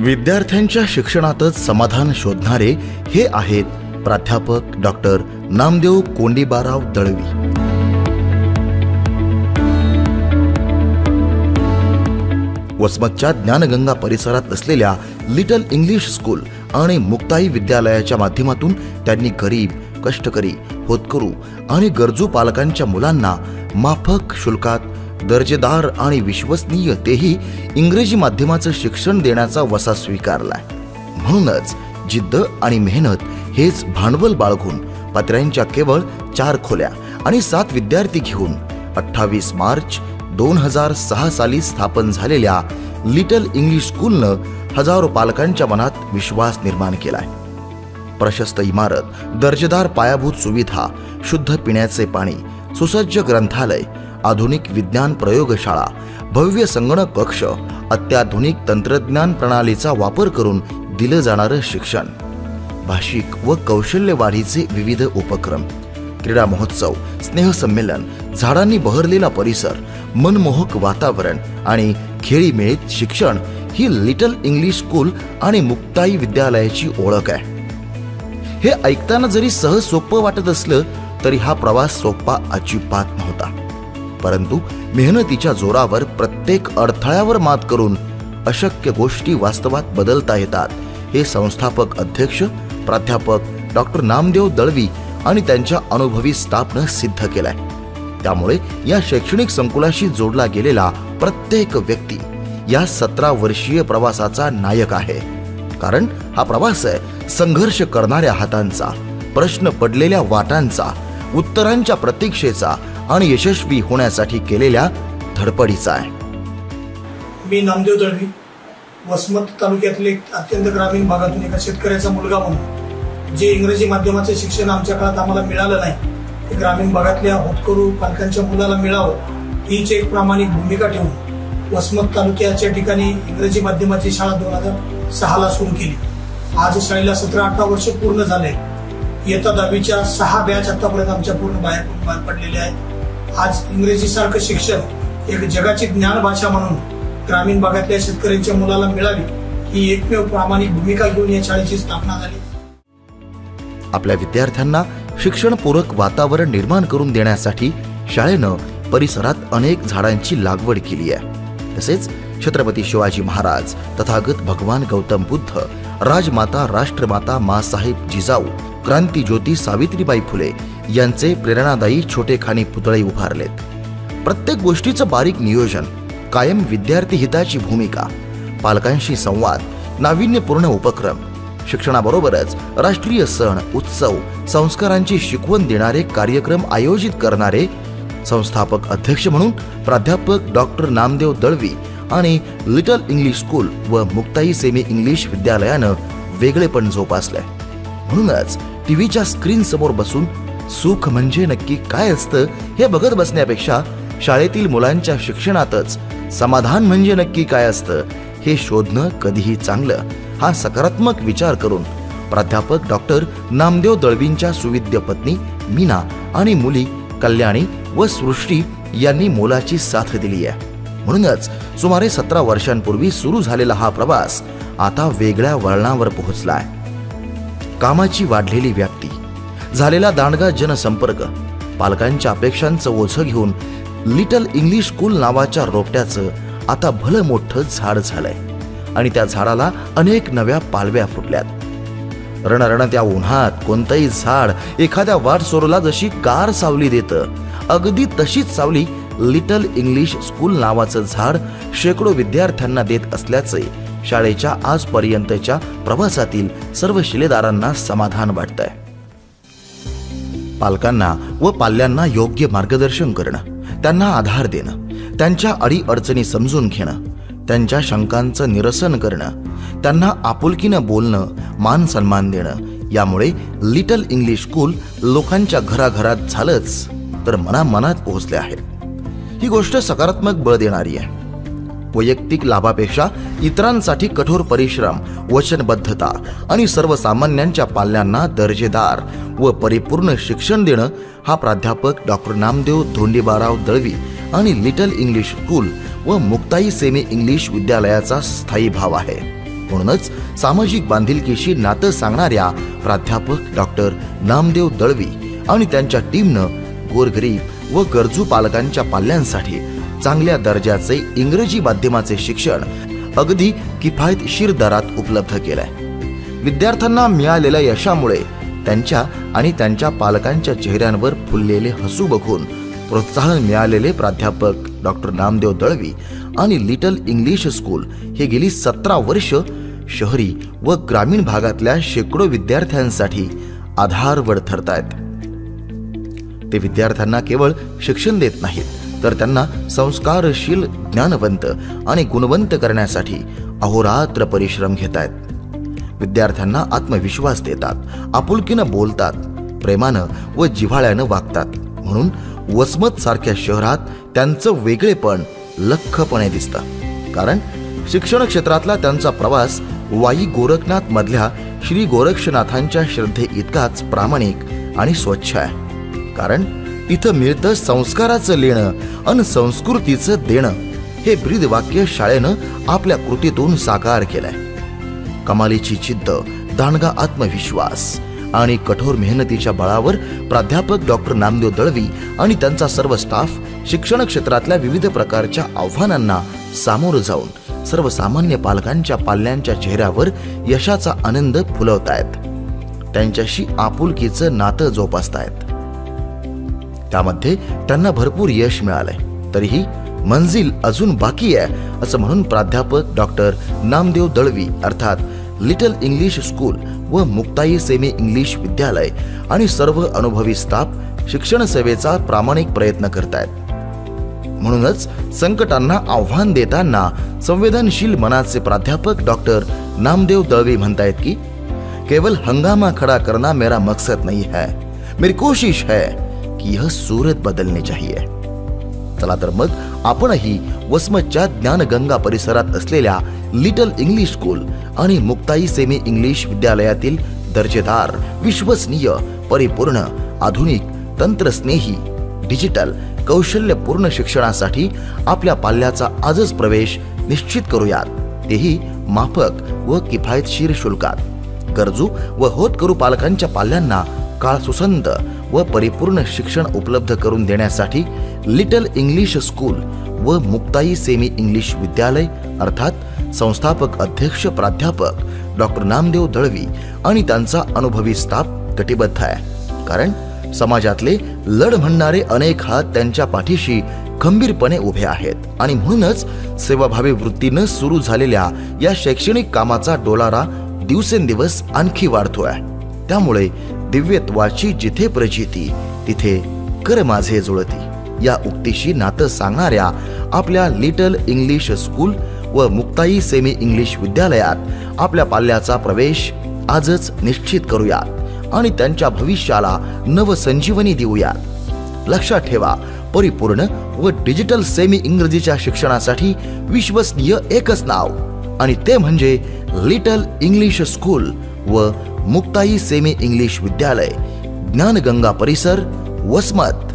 विद्यार्थ्यांच्या शिक्षणातच समाधान शोधणारे हे आहेत प्राध्यापक डॉक्टर नामदेव कोंडीबाराव दळवी। वसमतच्या ज्ञानगंगा परिसरात असलेल्या लिटल इंग्लिश स्कूल आणि मुक्ताई विद्यालयाच्या माध्यमातून त्यांनी गरीब, कष्टकरी, होतकरू आणि गरजू पालकांच्या मुलांना माफक शुल्कात दर्जेदार आणि विश्वसनीय तेही इंग्रजी माध्यमाचं शिक्षण देण्याचा वसा स्वीकारलाय। म्हणूनच जिद्द आणि मेहनत हेच भांडवल बाळगून पत्र्यांच्या केवळ 4 खोल्या आणि 7 विद्यार्थी घेऊन 28 मार्च 2006 साली स्थापन झालेल्या लिटल इंग्लिश स्कूलनं हजारो पालकांच्या मनात विश्वास निर्माण केलाय। प्रशस्त इमारत, दर्जेदार पायाभूत सुविधा, शुद्ध पिण्याचे पाणी, सुसज्ज ग्रंथालय, आधुनिक विज्ञान प्रयोगशाळा, भव्य संगणक कक्ष, अत्याधुनिक तंत्रज्ञान प्रणालीचा वापर करून दिलं जाणारं शिक्षण, भाषिक व कौशल्य वाढीचे विविध उपक्रम, क्रीडा महोत्सव, स्नेहसंमेलन, झाडांनी बहरलेला परिसर, मनमोहक वातावरण आणि खेळीमेळीत शिक्षण ही लिटल इंग्लिश स्कूल आणि मुक्ताई विद्यालयाची ओळख आहे। हे ऐकताना जरी सहज सोपं वाटत असलं तरी हा प्रवास सोपा अजिबात नव्हता। परंतु मेहनतीच्या जोरावर प्रत्येक अडथळ्यावर मात करून अशक्य गोष्टी वास्तवात बदलता येतात हे संस्थापक अध्यक्ष प्राध्यापक डॉक्टर नामदेव दळवी आणि त्यांच्या अनुभवी स्टाफनं सिद्ध केलाय। त्यामुळे या शैक्षणिक संकुलाशी जोडला गेलेला प्रत्येक व्यक्ती या 17 वर्षीय प्रवासाचा नायक आहे। कारण हा प्रवास आहे संघर्ष करणाऱ्या हातांचा, प्रश्न पडलेल्या वाटांचा, उत्तरांच्या प्रतीक्षेचा आणि यशस्वी होण्यासाठी केलेल्या धडपडीचा आहे। मी नामदेव दळवी, वसमत तालुक्यातले अत्यंत ग्रामीण भागातून एका शेतकऱ्याचा मुलगा म्हणून जे इंग्रजी माध्यमाचे शिक्षण आमच्या काळात आम्हाला मिळालं नाही, ते ग्रामीण भागातल्या होतकरू पालकांच्या मुलाला मिळावं हीच एक प्रामाणिक भूमिका ठेवून वसमत तालुक्याच्या ठिकाणी इंग्रजी माध्यमाची शाळा 2006 ला सुरू केली। आज शाळेला 17-18 वर्ष पूर्ण झाले। इयत्ता 10वीच्या 6 बॅच आतापर्यंत आमच्या पूर्ण बाहेर पडलेले आहेत। आज इंग्रजी सारखं शिक्षण एक जगाची ज्ञान भाषा म्हणून ग्रामीण भागातल्या शेतकऱ्यांच्या मुलाला मिळावी ही एकमेव प्रामाणिक भूमिका घेऊन या शाळेची स्थापना झाली। आपल्या विद्यार्थ्यांना शिक्षणपूरक वातावरण निर्माण करून देण्यासाठी शाळेनं परिसरात अनेक झाडांची लागवड केली आहे। तसेच छत्रपती शिवाजी महाराज, तथागत भगवान गौतम बुद्ध, राजमाता राष्ट्रमाता माँसाहेब जिजाऊ, क्रांतिज्योती सावित्रीबाई फुले यांचे प्रेरणादायी छोटेखानी पुतळे उभारलेत। प्रत्येक गोष्टीचं बारीक नियोजन, कायम विद्यार्थी हिताची भूमिका, पालकांशी संवाद, नाविन्यपूर्ण उपक्रम, शिक्षणाबरोबरच राष्ट्रीय सण, उत्सव, संस्कारांची शिकवण देणारे कार्यक्रम आयोजित करणारे संस्थापक अध्यक्ष म्हणून प्राध्यापक डॉक्टर नामदेव दळवी आणि लिटल इंग्लिश स्कूल व मुक्ताई सेमी इंग्लिश विद्यालयानं वेगळेपण जोपासलंय। म्हणूनच टीव्हीच्या स्क्रीन समोर बसून सुख म्हणजे नक्की काय असतं हे बघत बसण्यापेक्षा शाळेतील मुलांच्या शिक्षणातच समाधान म्हणजे नक्की काय असतं हे शोधणं कधीही चांगलं हा सकारात्मक विचार करून प्राध्यापक डॉक्टर नामदेव दळवींच्या सुविद्य पत्नी मीना आणि मुली कल्याणी व सृष्टी यांनी मोलाची साथ दिली आहे। म्हणूनच सुमारे 17 वर्षांपूर्वी सुरू झालेला हा प्रवास आता वेगळ्या वळणावर पोहोचलाय। कामाची वाढलेली व्याप्ती, झालेला दांडगा जनसंपर्क, पालकांच्या अपेक्षांचं ओझं घेऊन लिटल इंग्लिश स्कूल नावाच्या रोपट्याचं आता भलं मोठं झाड झालंय आणि त्या झाडाला अनेक नव्या पालव्या फुटल्यात। रणरणत्या उन्हात कोणतंही झाड एखाद्या वाटसोरला जशी गार सावली देतं, अगदी तशीच सावली लिटल इंग्लिश स्कूल नावाचं झाड शेकडो विद्यार्थ्यांना देत असल्याचे शाळेच्या आजपर्यंतच्या प्रवासातील सर्व शिलेदारांना समाधान वाटतंय। पालकांना व पाल्यांना योग्य मार्गदर्शन करणं, त्यांना आधार देणं, त्यांच्या अडीअडचणी समजून घेणं, त्यांच्या शंकांचं निरसन करणं, त्यांना आपुलकीनं बोलणं, मान सन्मान देणं, यामुळे लिटल इंग्लिश स्कूल लोकांच्या घराघरात झालंच तर मनामनात पोहोचले आहे। ही गोष्ट सकारात्मक बळ देणारी आहे। वैयक्तिक लाभापेक्षा इतरांसाठी कठोर परिश्रम, वचनबद्धता आणि सर्वसामान्यांच्या पाल्यांना दर्जेदार व परिपूर्ण शिक्षण देणं हा प्राध्यापक डॉक्टर नामदेव कोंडीबाराव दळवी आणि लिटल इंग्लिश स्कूल व मुक्ताई सेमी इंग्लिश विद्यालयाचा स्थायी भाव आहे। म्हणूनच सामाजिक बांधिलकीशी नातं सांगणाऱ्या प्राध्यापक डॉक्टर नामदेव दळवी आणि त्यांच्या टीमनं गोरगरीब व गरजू पालकांच्या पाल्यांसाठी चांगल्या दर्जाचे इंग्रजी माध्यमाचे शिक्षण अगदी किफायतशीर दरात उपलब्ध केलंय. विद्यार्थ्यांना मिळालेल्या यशामुळे त्यांच्या आणि त्यांच्या पालकांच्या चेहऱ्यांवर फुललेले हसू बघून प्रोत्साहन मिळालेले प्राध्यापक डॉक्टर नामदेव दळवी आणि लिटल इंग्लिश स्कूल हे गेली 17 वर्ष शहरी व ग्रामीण भागातल्या शेकडो विद्यार्थ्यांसाठी आधारवड ठरतायत. ते विद्यार्थ्यांना केवळ शिक्षण देत नाहीत, तर त्यांना संस्कारशील, ज्ञानवंत आणि गुणवंत करण्यासाठी अहोरात्र परिश्रम घेत आहेत. विद्यार्थ्यांना आत्मविश्वास देतात, आपुलकीनं बोलतात, प्रेमानं व जिव्हाळ्यानं वागतात. म्हणून वसमत सारख्या शहरात त्यांचं वेगळेपण लख्खपणे दिसतं. कारण शिक्षण क्षेत्रातला त्यांचा प्रवास वाई गोरखनाथ मधल्या श्री गोरक्षनाथांच्या श्रद्धे इतकाच प्रामाणिक आणि स्वच्छ आहे. कारण तिथं मिळतं संस्काराचं लेणं अन संस्कृतीचं देणं हे ब्रीद वाक्य शाळेनं आपल्या कृतीतून साकार केलंय. कमालीची जिद्द, दांडगा आत्मविश्वास आणि कठोर मेहनतीच्या बळावर प्राध्यापक डॉक्टर नामदेव दळवी आणि त्यांचा सर्व स्टाफ शिक्षण क्षेत्रातल्या विविध प्रकारच्या आव्हानांना सामोरं जाऊन सर्वसामान्य पालकांच्या पाल्यांच्या चेहऱ्यावर यशाचा आनंद फुलवतायत. त्यांच्याशी आपुलकीचं नातं जोपासतायत. त्यामध्ये त्यांना भरपूर यश मिळालंय. तरीही मंजिल अजून बाकी आहे असं म्हणून प्राध्यापक डॉक्टर नामदेव दळवी अर्थात लिटल इंग्लिश स्कूल व मुक्ताई सेमी इंग्लिश विद्यालय आणि सर्व अनुभवी स्टाफ शिक्षण सेवेचा प्रामाणिक प्रयत्न करतायत. म्हणूनच संकटांना आव्हान देताना संवेदनशील मनाचे प्राध्यापक डॉक्टर नामदेव दळवी म्हणतायत की केवल हंगामा खड़ा करना मेरा मकसद नहीं है, मेरी कोशिश है कि यह सूरत बदलनी चाहिए. चला तर मग आपणही वसमतच्या ज्ञानगंगा परिसरात असलेल्या लिटल इंग्लिश स्कूल आणि मुक्ताई सेमी इंग्लिश विद्यालयातील दर्जेदार, विश्वसनीय, परिपूर्ण, आधुनिक, तंत्रस्नेही, डिजिटल, कौशल्यपूर्ण शिक्षणासाठी आपल्या पाल्याचा आजच प्रवेश निश्चित करूयात. तेही माफक व किफायतशीर शुल्कात. गरजू व होतकरू पालकांच्या पाल्यांना काळ सुसंत व परिपूर्ण शिक्षण उपलब्ध करून देण्यासाठी लिटल इंग्लिश स्कूल व मुक्ताई सेमी इंग्लिश विद्यालय अर्थात संस्थापक अध्यक्ष प्राध्यापक डॉक्टर नामदेव दळवी आणि त्यांचा अनुभवी स्टाफ कटिबद्ध आहे. कारण समाजातले लढ म्हणणारे अनेक हात त्यांच्या पाठीशी खंबीरपणे उभे आहेत आणि म्हणूनच सेवाभावी वृत्तीनं सुरू झालेल्या या शैक्षणिक कामाचा डोलारा दिवसेंदिवस आणखी वाढतोय. त्यामुळे दिव्यत्वाची जिथे प्रचिती तिथे कर माझे जुळती या उक्तीशी नातं सांगणाऱ्या आपल्या लिटल इंग्लिश स्कूल व मुक्ताई सेमी इंग्लिश विद्यालयात आपल्या पाल्याचा प्रवेश आजच निश्चित करूयात आणि त्यांच्या भविष्याला नवसंजीवनी देऊयात. लक्षात ठेवा, परिपूर्ण व डिजिटल सेमी इंग्रजीच्या शिक्षणासाठी विश्वसनीय एकच नाव आणि ते म्हणजे लिटल इंग्लिश स्कूल व मुक्ताई सेमी इंग्लिश विद्यालय, ज्ञानगंगा परिसर, वसमत.